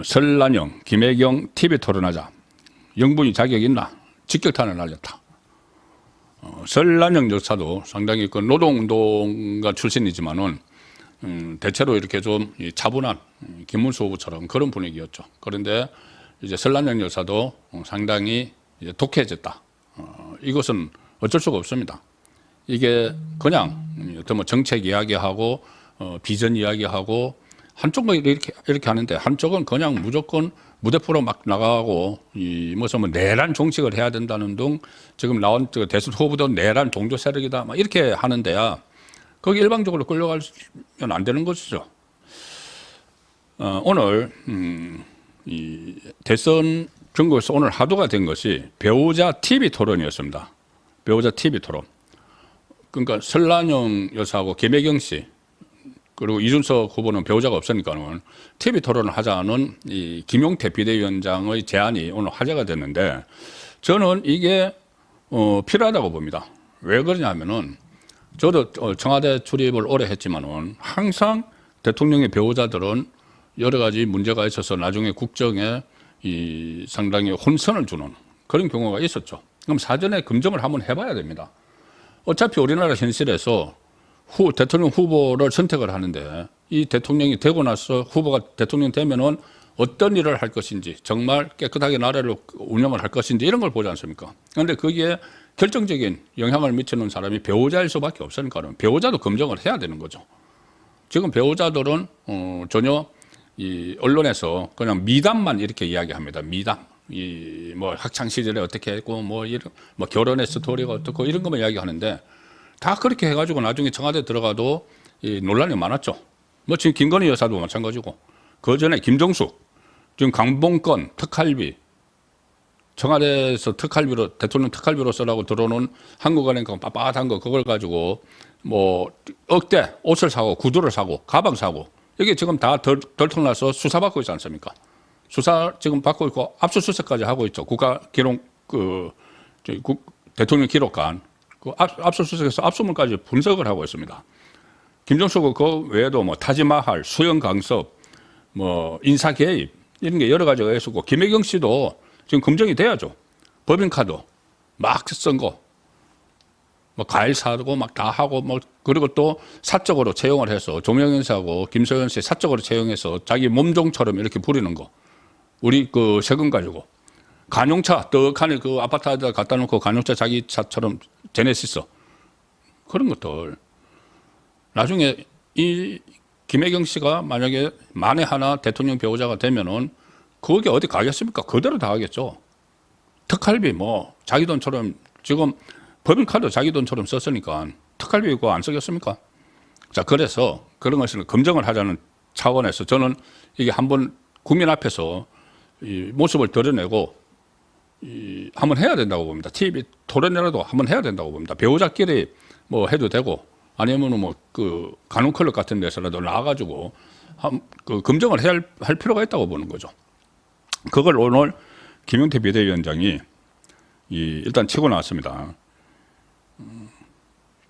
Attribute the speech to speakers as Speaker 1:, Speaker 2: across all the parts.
Speaker 1: 설란영, 김혜경 TV 토론하자. 영분이 자격 있나? 직격탄을 날렸다. 설란영 여사도 상당히 그 노동운동가 출신이지만은 대체로 이렇게 좀 차분한 김문수 후보처럼 그런 분위기였죠. 그런데 이제 설란영 여사도 상당히 이제 독해졌다. 이것은 어쩔 수가 없습니다. 이게 그냥 어떤 뭐 정책 이야기하고 비전 이야기하고 한쪽은 이렇게 하는데 한쪽은 그냥 무조건 무대포로 막 나가고 무슨 뭐 내란 종식을 해야 된다는 등 지금 나온 대선 후보도 내란 종교 세력이다 막 이렇게 하는데야 거기 일방적으로 끌려가면 안 되는 것이죠. 오늘 이 대선 전국에서 오늘 화두가 된 것이 배우자 TV 토론이었습니다. 배우자 TV 토론. 그러니까 설란영 여사하고 김혜경 씨 그리고 이준석 후보는 배우자가 없으니까는 TV 토론을 하자는 이 김용태 비대위원장의 제안이 오늘 화제가 됐는데 저는 이게 필요하다고 봅니다. 왜 그러냐면은 저도 청와대 출입을 오래 했지만은 항상 대통령의 배우자들은 여러 가지 문제가 있어서 나중에 국정에 이 상당히 혼선을 주는 그런 경우가 있었죠. 그럼 사전에 검증을 한번 해봐야 됩니다. 어차피 우리나라 현실에서 대통령 후보를 선택을 하는데 이 대통령이 되고 나서 후보가 대통령 되면은 어떤 일을 할 것인지 정말 깨끗하게 나라를 운영을 할 것인지 이런 걸 보지 않습니까? 그런데 거기에 결정적인 영향을 미치는 사람이 배우자일 수밖에 없으니까 배우자도 검증을 해야 되는 거죠. 지금 배우자들은 전혀 이 언론에서 그냥 미담만 이렇게 이야기합니다. 미담. 이 뭐 학창 시절에 어떻게 했고 뭐 이런 뭐 결혼의 스토리가 어떻고 이런 것만 이야기하는데 다 그렇게 해가지고 나중에 청와대 들어가도 이 논란이 많았죠. 뭐 지금 김건희 여사도 마찬가지고 그 전에 김정숙 지금 강봉건 특활비 청와대에서 특활비로 대통령 특활비로 쓰라고 들어오는 한국은행 빳빳한 거 그걸 가지고 뭐 억대 옷을 사고 구두를 사고 가방 사고 이게 지금 다 덜통나서 수사받고 있지 않습니까? 수사 지금 받고 있고 압수수색까지 하고 있죠. 국가 기록 대통령 기록관 그 압수수색에서 압수물까지 분석을 하고 있습니다. 김정숙은 그 외에도 뭐 타지마할, 수영 강섭, 뭐 인사 개입 이런 게 여러 가지가 있었고 김혜경 씨도 지금 검증이 돼야죠. 법인카드 막 쓴 거, 뭐 과일 사고 막 다 하고 뭐 그리고 또 사적으로 채용을 해서 조명현 씨하고 김소연 씨 사적으로 채용해서 자기 몸종처럼 이렇게 부리는 거. 우리 그 세금 가지고 간용차 떡하니 그 아파트에다 갖다 놓고 간용차 자기 차처럼 제네시스 그런 것들 나중에 이 김혜경 씨가 만약에 만에 하나 대통령 배우자가 되면은 거기 어디 가겠습니까? 그대로 다 하겠죠. 특활비 뭐 자기 돈처럼 지금 법인카드 자기 돈처럼 썼으니까 특활비 그거 안 쓰겠습니까? 자 그래서 그런 것을 검증을 하자는 차원에서 저는 이게 한번 국민 앞에서 이 모습을 드러내고 한번 해야 된다고 봅니다. TV 토론이라도 한번 해야 된다고 봅니다. 배우자끼리 뭐 해도 되고 아니면은 뭐 그 간호 클럽 같은 데서라도 나와가지고 그 검증을 할 필요가 있다고 보는 거죠. 그걸 오늘 김용태 비대위원장이 일단 치고 나왔습니다.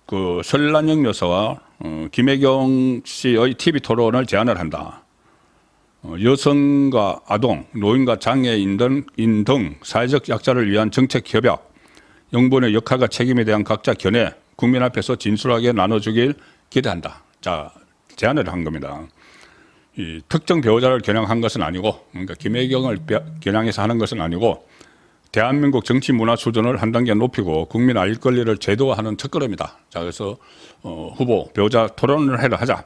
Speaker 1: 그 설란영 여사와 김혜경 씨의 TV 토론을 제안을 한다. 여성과 아동, 노인과 장애인 등 사회적 약자를 위한 정책 협약, 영분의 역할과 책임에 대한 각자 견해, 국민 앞에서 진솔하게 나눠주길 기대한다. 자, 제안을 한 겁니다. 이 특정 배우자를 겨냥한 것은 아니고, 그러니까 김혜경을 겨냥해서 하는 것은 아니고, 대한민국 정치 문화 수준을 한 단계 높이고 국민 알 권리를 제도화하는 첫걸음이다. 자, 그래서 후보, 배우자 토론을 하자.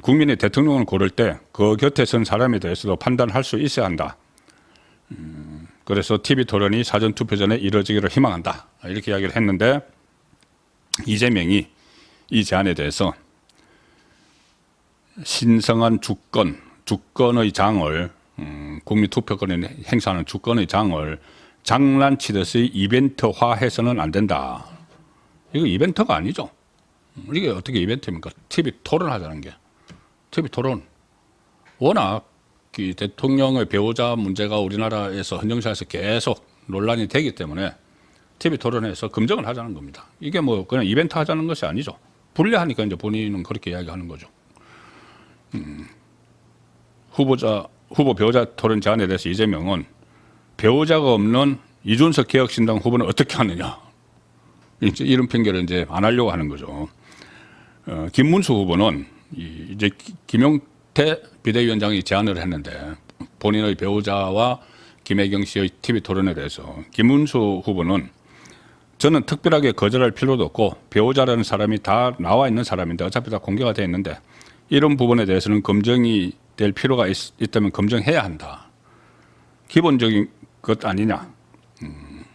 Speaker 1: 국민이 대통령을 고를 때 그 곁에 선 사람에 대해서도 판단할 수 있어야 한다. 그래서 TV 토론이 사전투표 전에 이루어지기를 희망한다. 이렇게 이야기를 했는데 이재명이 이 제안에 대해서 신성한 주권의 장을 국민투표권을 행사하는 주권의 장을 장난치듯이 이벤트화해서는 안 된다. 이거 이벤트가 아니죠. 이게 어떻게 이벤트입니까? TV 토론하자는 게. TV 토론. 워낙 그 대통령의 배우자 문제가 우리나라에서 헌정사에서 계속 논란이 되기 때문에 TV 토론에서 검증을 하자는 겁니다. 이게 뭐 그냥 이벤트 하자는 것이 아니죠. 불리하니까 이제 본인은 그렇게 이야기하는 거죠. 후보자 후보 배우자 토론 제안에 대해서 이재명은 배우자가 없는 이준석 개혁신당 후보는 어떻게 하느냐, 이런 핑계를 이제 안 하려고 하는 거죠. 김문수 후보는 이제 김용태 비대위원장이 제안을 했는데 본인의 배우자와 김혜경 씨의 TV 토론에 대해서 김문수 후보는 저는 특별하게 거절할 필요도 없고 배우자라는 사람이 다 나와 있는 사람인데 어차피 다 공개가 되어 있는데 이런 부분에 대해서는 검증이 될 필요가 있다면 검증해야 한다. 기본적인 것 아니냐.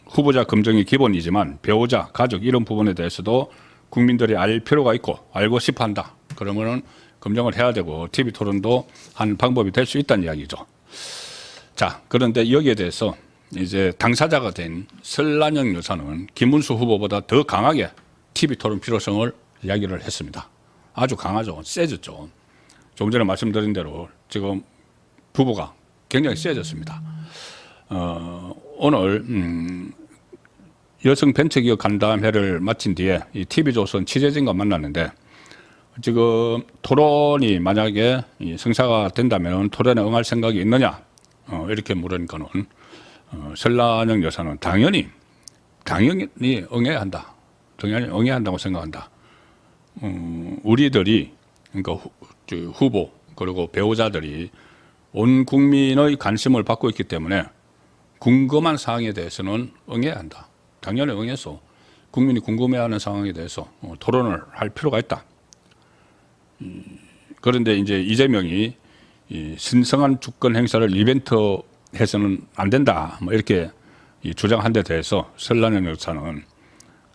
Speaker 1: 후보자 검증이 기본이지만 배우자, 가족 이런 부분에 대해서도 국민들이 알 필요가 있고 알고 싶어 한다. 그러면은 검증을 해야 되고 TV 토론도 한 방법이 될 수 있다는 이야기죠. 자, 그런데 여기에 대해서 이제 당사자가 된 설란영 여사는 김문수 후보보다 더 강하게 TV 토론 필요성을 이야기를 했습니다. 아주 강하죠. 세졌죠. 조금 전에 말씀드린 대로 지금 부부가 굉장히 세졌습니다. 오늘 여성 벤처기업 간담회를 마친 뒤에 이 TV조선 취재진과 만났는데 지금 토론이 만약에 성사가 된다면 토론에 응할 생각이 있느냐 이렇게 물으니까는 설란영 여사는 당연히 응해야 한다. 당연히 응해야 한다고 생각한다. 우리들이 그러니까 후보 그리고 배우자들이 온 국민의 관심을 받고 있기 때문에 궁금한 사항에 대해서는 응해야 한다. 당연히 응해서 국민이 궁금해하는 상황에 대해서 토론을 할 필요가 있다. 그런데 이제 이재명이 이 신성한 주권 행사를 이벤트해서는 안 된다. 뭐 이렇게 주장한 데 대해서 설란영 여사는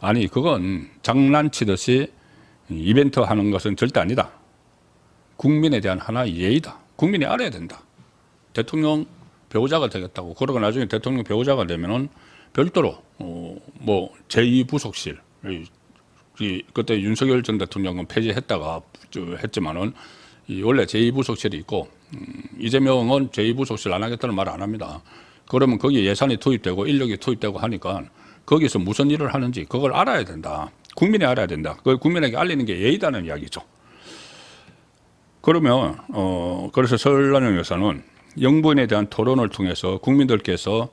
Speaker 1: 아니 그건 장난치듯이 이벤트 하는 것은 절대 아니다. 국민에 대한 하나의 예의다. 국민이 알아야 된다. 대통령 배우자가 되겠다고. 그러고 나중에 대통령 배우자가 되면은 별도로 뭐 제2부속실 그때 윤석열 전 대통령은 폐지했다가 했지만은 원래 제2부속실이 있고 이재명은 제2부속실 안 하겠다는 말을 안 합니다. 그러면 거기에 예산이 투입되고 인력이 투입되고 하니까 거기서 무슨 일을 하는지 그걸 알아야 된다. 국민이 알아야 된다. 그걸 국민에게 알리는 게 예의다는 이야기죠. 그러면 그래서 설란영 여사는 영부인에 대한 토론을 통해서 국민들께서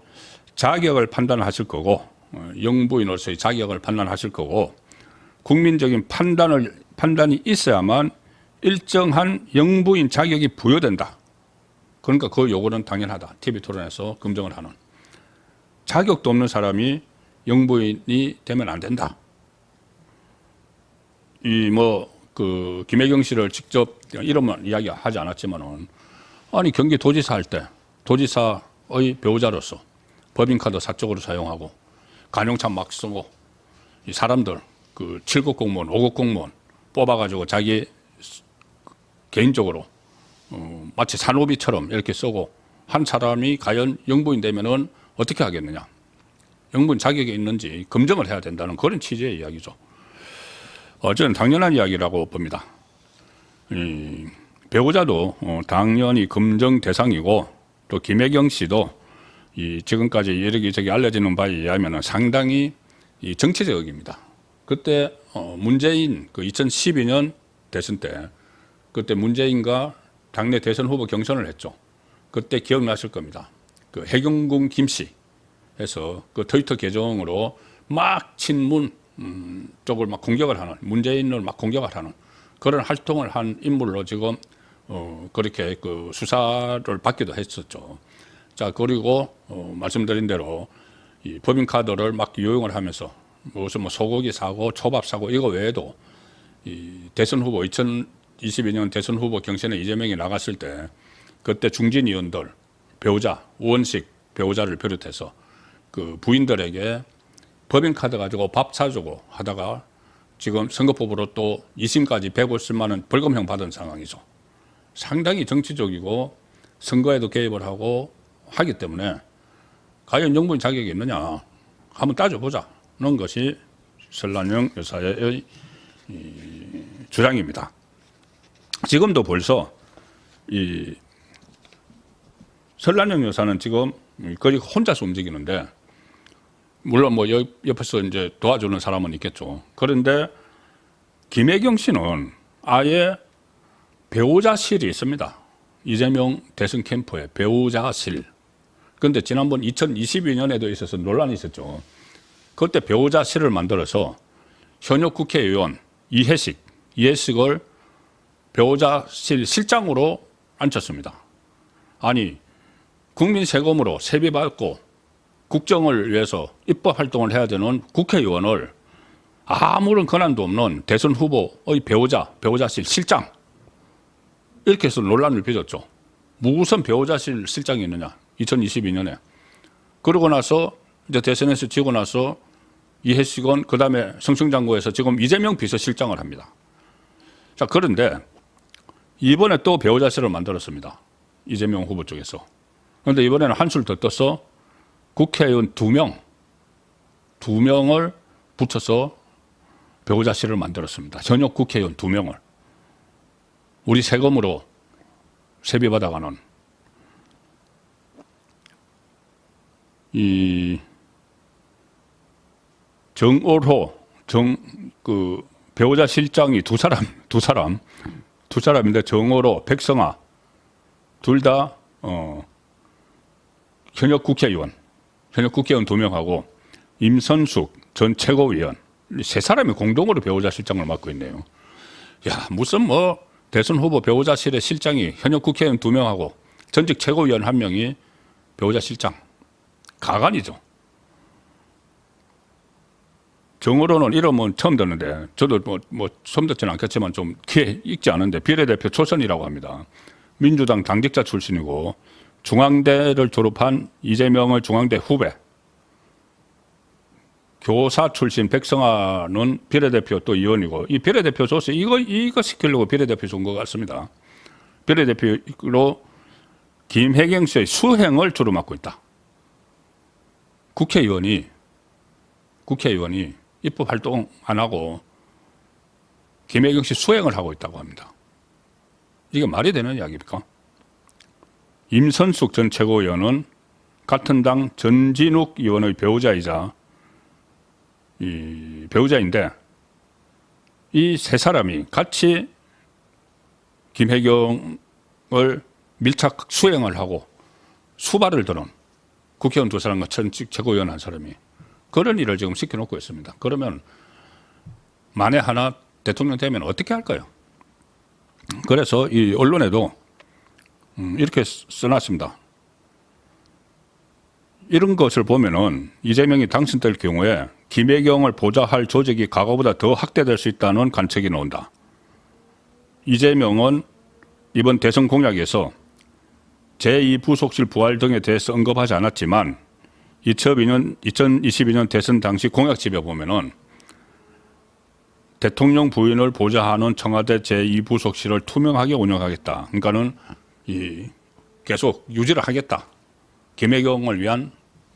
Speaker 1: 자격을 판단하실 거고 영부인으로서의 자격을 판단하실 거고 국민적인 판단이 있어야만 일정한 영부인 자격이 부여된다. 그러니까 그 요구는 당연하다. TV 토론에서 검증을 하는. 자격도 없는 사람이 영부인이 되면 안 된다. 그 김혜경 씨를 직접 이름은 이야기하지 않았지만은 아니 경기 도지사 할 때 도지사의 배우자로서 법인카드 사적으로 사용하고 관용차 막 쓰고 이 사람들 그 7급 공무원, 5급 공무원 뽑아가지고 자기 개인적으로 마치 산호비처럼 이렇게 쓰고 한 사람이 과연 영부인 되면은 어떻게 하겠느냐? 영부인 자격이 있는지 검증을 해야 된다는 그런 취지의 이야기죠. 저는 당연한 이야기라고 봅니다. 배우자도 당연히 검증 대상이고 또 김혜경 씨도 지금까지 여기저기 알려지는 바에 의하면 상당히 정치적입니다. 그때 문재인 그 2012년 대선 때 그때 문재인과 당내 대선 후보 경선을 했죠. 그때 기억나실 겁니다. 그 해경궁 김씨에서 그 트위터 계정으로 막 친문 쪽을 막 공격을 하는 문재인을 막 공격을 하는 그런 활동을 한 인물로 지금 그렇게 그 수사를 받기도 했었죠. 자 그리고 말씀드린 대로 이 법인카드를 막 유용을 하면서 무슨 뭐 소고기 사고 초밥 사고 이거 외에도 이 대선 후보 2022년 대선 후보 경선에 이재명이 나갔을 때 그때 중진 의원들 배우자 우원식 배우자를 비롯해서 그 부인들에게 법인카드 가지고 밥 사주고 하다가 지금 선거법으로 또 2심까지 150만 원 벌금형 받은 상황이죠. 상당히 정치적이고 선거에도 개입을 하고 하기 때문에 과연 영부인 자격이 있느냐 한번 따져보자는 것이 설란영 여사의 주장입니다. 지금도 벌써 이 설란영 여사는 지금 거의 혼자서 움직이는데 물론 뭐 옆에서 이제 도와주는 사람은 있겠죠. 그런데 김혜경 씨는 아예 배우자실이 있습니다. 이재명 대선 캠프의 배우자실. 그런데 지난번 2022년에도 있어서 논란이 있었죠. 그때 배우자실을 만들어서 현역 국회의원 이해식을 배우자실 실장으로 앉혔습니다. 아니, 국민 세금으로 세비 받고 국정을 위해서 입법 활동을 해야 되는 국회의원을 아무런 권한도 없는 대선 후보의 배우자실 실장, 이렇게 해서 논란을 빚었죠. 무슨 배우자실 실장이 있느냐, 2022년에. 그러고 나서 이제 대선에서 지고 나서 이해식은 그 다음에 성층장고에서 지금 이재명 비서실장을 합니다. 자, 그런데 이번에 또 배우자실을 만들었습니다. 이재명 후보 쪽에서. 그런데 이번에는 한술 더 떠서 국회의원 2명을 붙여서 배우자실을 만들었습니다. 현역 국회의원 2명을. 우리 세금으로 세비 받아가는 이 정월호 배우자 실장이 두 사람인데 정월호, 백성아 둘 다 현역 국회의원 2명하고 임선숙 전 최고위원 세 사람이 공동으로 배우자 실장을 맡고 있네요. 야, 무슨 뭐 대선 후보 배우자실의 실장이 현역 국회의원 2명하고 전직 최고위원 1명이 배우자 실장. 가관이죠. 정으로는 이름은 처음 듣는데 저도 뭐 처음 듣지는 않겠지만 좀 귀에 익지 않은데 비례대표 초선이라고 합니다. 민주당 당직자 출신이고 중앙대를 졸업한 이재명의 중앙대 후배. 교사 출신 백성아는 비례대표 또 의원이고 이 비례대표 줘서 이거 시키려고 비례대표 준 것 같습니다. 비례대표로 김혜경 씨의 수행을 주로 맡고 있다. 국회의원이 입법 활동 안 하고 김혜경 씨 수행을 하고 있다고 합니다. 이게 말이 되는 이야기입니까? 임선숙 전 최고위원은 같은 당 전진욱 의원의 배우자인데 이 세 사람이 같이 김혜경을 밀착 수행을 하고 수발을 드는 국회의원 2사람과 전직 최고위원 1사람이 그런 일을 지금 시켜놓고 있습니다. 그러면 만에 하나 대통령 되면 어떻게 할까요? 그래서 이 언론에도 이렇게 써놨습니다. 이런 것을 보면은 이재명이 당선될 경우에 김혜경을 보좌할 조직이 과거보다 더 확대될 수 있다는 관측이 나온다. 이재명은 이번 대선 공약에서 제2부속실 부활 등에 대해서 언급하지 않았지만 2022년 대선 당시 공약집에 보면은 대통령 부인을 보좌하는 청와대 제2부속실을 투명하게 운영하겠다. 그러니까는 계속 유지를 하겠다. 김혜경을 위한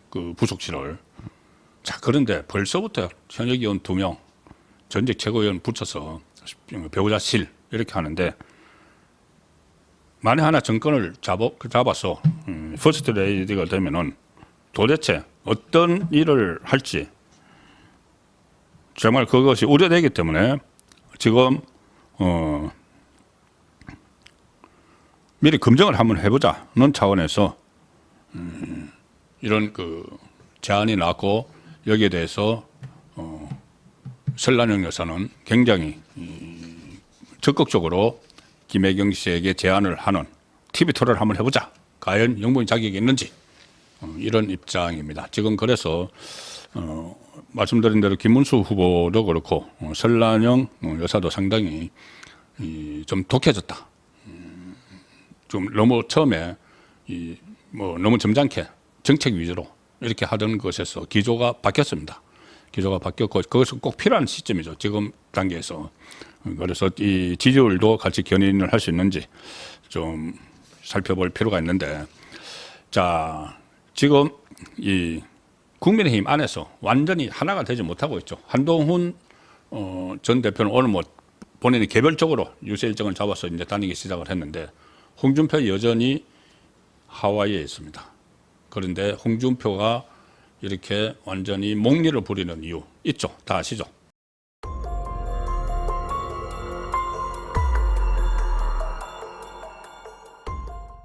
Speaker 1: 그 부속실을. 자, 그런데 벌써부터 현역 의원 2명, 전직 최고위원 붙여서 배우자실 이렇게 하는데 만에 하나 정권을 잡아서 퍼스트 레이디가 되면은 도대체 어떤 일을 할지 정말 그것이 우려되기 때문에 지금 미리 검증을 한번 해보자는 차원에서 이런 그 제안이 나왔고 여기에 대해서 설란영 여사는 굉장히 적극적으로 김혜경 씨에게 제안을 하는 TV 토론을 한번 해보자. 과연 영부인 자격이 있는지 이런 입장입니다. 지금 그래서 말씀드린 대로 김문수 후보도 그렇고 설란영 여사도 상당히 좀 독해졌다. 좀 너무 처음에 너무 점잖게 정책 위주로 이렇게 하던 것에서 기조가 바뀌었습니다. 기조가 바뀌었고 그것은 꼭 필요한 시점이죠. 지금 단계에서. 그래서 이 지지율도 같이 견인을 할 수 있는지 좀 살펴볼 필요가 있는데, 자, 지금 이 국민의힘 안에서 완전히 하나가 되지 못하고 있죠. 한동훈 전 대표는 오늘 뭐 본인이 개별적으로 유세 일정을 잡아서 이제 다니기 시작을 했는데 홍준표 여전히 하와이에 있습니다. 그런데 홍준표가 이렇게 완전히 목리를 부리는 이유 있죠. 다 아시죠?